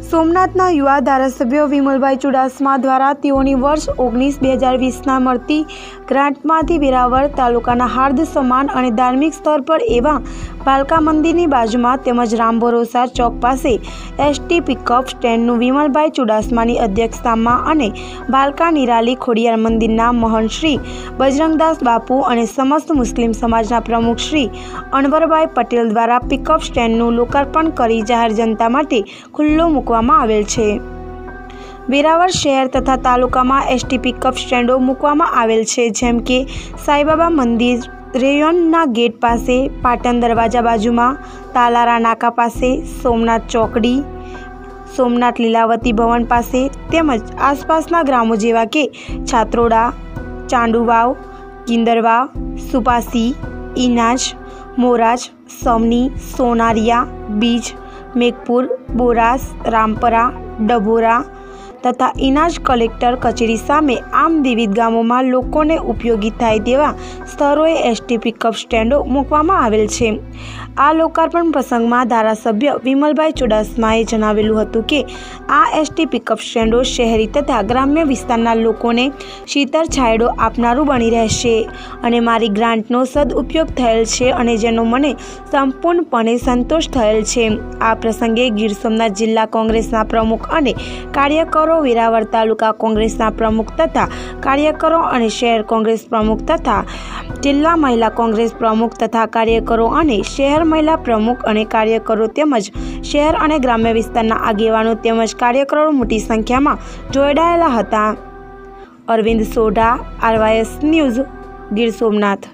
સોમનાથના યુવા ધારાસભ્ય વિમલભાઈ ચુડાસમા દ્વારા તેઓની વર્ષ 19-2020ના મળતી ગ્રાન્ટમાંથી વેરાવળ તાલુકાના હાર્દ સમાન અને ધાર્મિક સ્થળ પર એવા ભાલકા મંદિરની બાજુમાં તેમજ રામ ભરોસા ચોક પાસે એસટી પિકઅપ સ્ટેન્ડનું વિમલભાઈ ચુડાસમાની અધ્યક્ષતામાં અને ભાલકા નિરાલી ખોડિયાર મંદિરના મહંત શ્રી બજરંગદાસ બાપુ અને સમસ્ત મુસ્લિમ સમાજના પ્રમુખ શ્રી અનવરભાઈ પટેલ દ્વારા પિકઅપ સ્ટેન્ડનું લોકાર્પણ કરી જાહેર જનતા માટે ખુલ્લો મૂકવામાં આવેલ છે। વેરાવળ શહેર તથા તાલુકામાં એસટી પિકઅપ સ્ટેન્ડો મૂકવામાં આવેલ છે, જેમ કે સાંઈબાબા મંદિર રેયોનના ગેટ પાસે, પાટણ દરવાજા બાજુમાં, તાલારા નાકા પાસે, સોમનાથ ચોકડી, સોમનાથ લીલાવતી ભવન પાસે તેમજ આસપાસના ગ્રામો જેવા કે છાત્રોડા, ચાંડુવાવ, કિંદરવાવ, સુપાસી, ઇનાજ, મોરાજ, સમની, સોનારિયા, બીજ, મેઘપુર, બોરાસ, રામપરા, ડભોરા તથા ઇનાજ કલેક્ટર કચેરી સામે આમ વિવિધ ગામોમાં લોકોને ઉપયોગી થાય તેવા સ્થળોએ એસટી પિકઅપ સ્ટેન્ડો મૂકવામાં આવેલ છે। આ લોકાર્પણ પ્રસંગમાં ધારાસભ્ય વિમલભાઈ ચુડાસમાએ જણાવેલું હતું કે આ એસટી પિકઅપ સ્ટેન્ડો શહેરી તથા ગ્રામ્ય વિસ્તારના લોકોને શીતળ છાંયડો આપનારું બની રહેશે અને મારી ગ્રાન્ટનો સદઉપયોગ થયેલ છે અને જેનો મને સંપૂર્ણપણે સંતોષ થયેલ છે। આ પ્રસંગે ગીર સોમનાથ જિલ્લા કોંગ્રેસના પ્રમુખ અને કાર્યકરો, વેરાવળ તાલુકા કોંગ્રેસના પ્રમુખ તથા કાર્યકરો અને શહેર કોંગ્રેસ પ્રમુખ તથા જિલ્લા મહિલા કોંગ્રેસ પ્રમુખ તથા કાર્યકરો અને શહેર મહિલા પ્રમુખ અને કાર્યકરો તેમજ શહેર અને ગ્રામ્ય વિસ્તારના આગેવાનો તેમજ કાર્યકરો મોટી સંખ્યામાં જોડાયેલા હતા। Arvind Sodha, RYS news, Gir Somnath.